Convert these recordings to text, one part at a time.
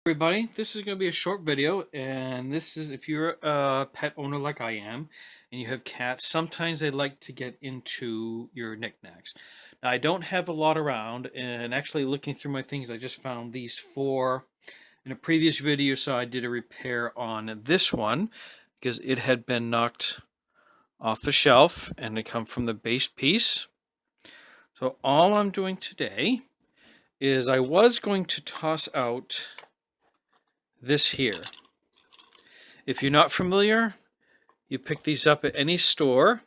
Everybody, this is going to be a short video, and this is if you're a pet owner like I am and you have cats. Sometimes they like to get into your knickknacks. Now, I don't have a lot around, and actually looking through my things, I just found these four. In a previous video, so I did a repair on this one because it had been knocked off the shelf and it come from the base piece. So all I'm doing today is I was going to toss out this here. If you're not familiar, you pick these up at any store.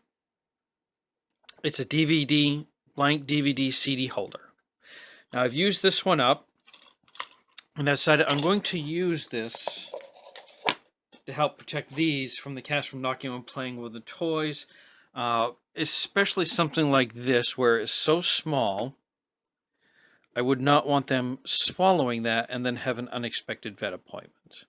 It's a DVD, blank DVD CD holder. Now I've used this one up, and I decided I'm going to use this to help protect these from the cats from knocking and playing with the toys. Especially something like this where it's so small. I would not want them swallowing that and then have an unexpected vet appointment.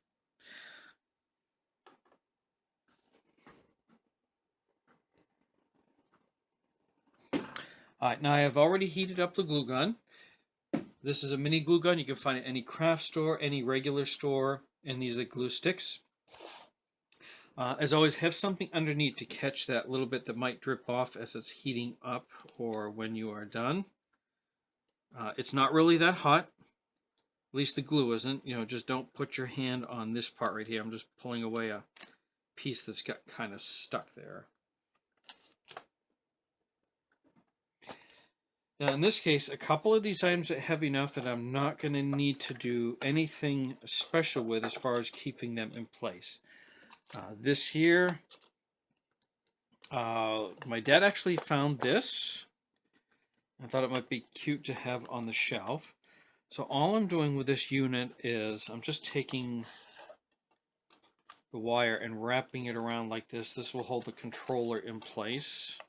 All right, now I have already heated up the glue gun. This is a mini glue gun. You can find it at any craft store, any regular store, and these are glue sticks. As always, have something underneath to catch that little bit that might drip off as it's heating up or when you are done. It's not really that hot. At least the glue isn't. You know, just don't put your hand on this part right here. I'm just pulling away a piece that's got kind of stuck there. Now, in this case, a couple of these items are heavy enough that I'm not going to need to do anything special with as far as keeping them in place. This here, my dad actually found this. I thought it might be cute to have on the shelf. So all I'm doing with this unit is I'm just taking the wire and wrapping it around like this. This will hold the controller in place.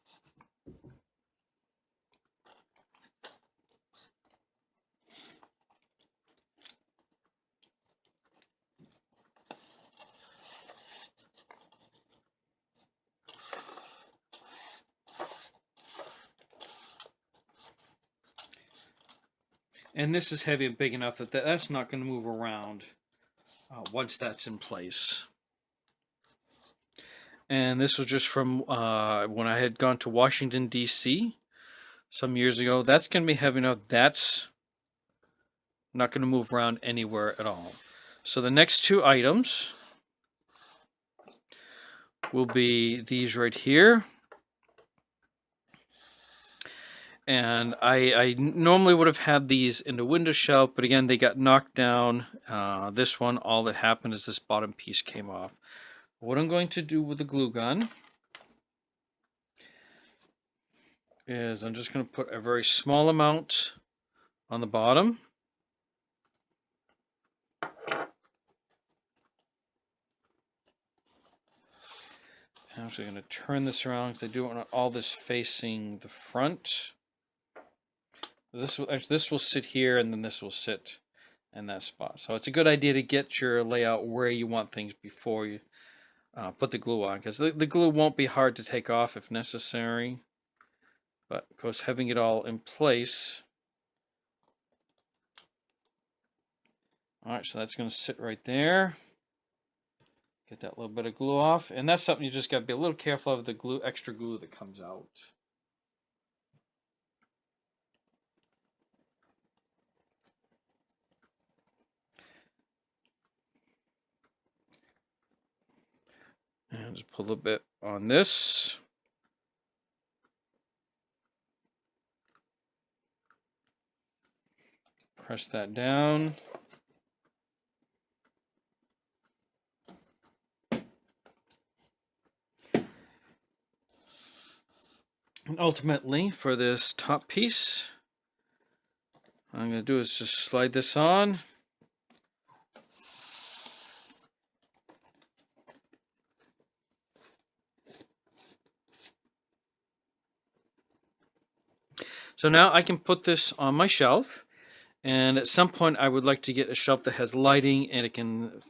And this is heavy and big enough that that's not going to move around once that's in place. And this was just from when I had gone to Washington, D.C. some years ago. That's going to be heavy enough. That's not going to move around anywhere at all. So the next two items will be these right here. And I normally would have had these in the window shelf, but again, they got knocked down. This one, all that happened is this bottom piece came off. What I'm going to do with the glue gun is I'm just going to put a very small amount on the bottom. I'm actually going to turn this around because I do want all this facing the front. This will sit here, and then this will sit in that spot. So it's a good idea to get your layout where you want things before you put the glue on, because the glue won't be hard to take off if necessary. But of course, having it all in place. All right, so that's going to sit right there. Get that little bit of glue off, and that's something you just got to be a little careful of, the glue, extra glue that comes out. And just pull a bit on this. Press that down. And ultimately, for this top piece, what I'm going to do is just slide this on. So now I can put this on my shelf, and at some point I would like to get a shelf that has lighting and it can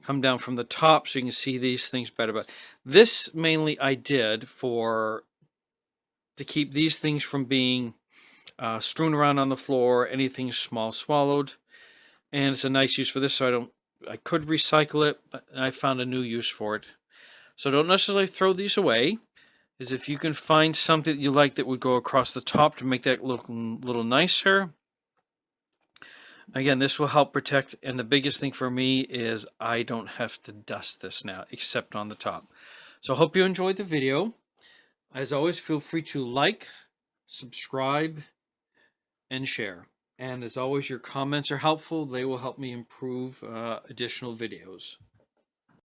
come down from the top so you can see these things better. But this mainly I did to keep these things from being strewn around on the floor, anything small swallowed. and it's a nice use for this. So I could recycle it, but I found a new use for it. So don't necessarily throw these away. Is if you can find something that you like that would go across the top to make that look a little nicer. Again, this will help protect, and the biggest thing for me is I don't have to dust this now, except on the top. So I hope you enjoyed the video. As always, feel free to like, subscribe, and share. And as always, your comments are helpful. They will help me improve additional videos.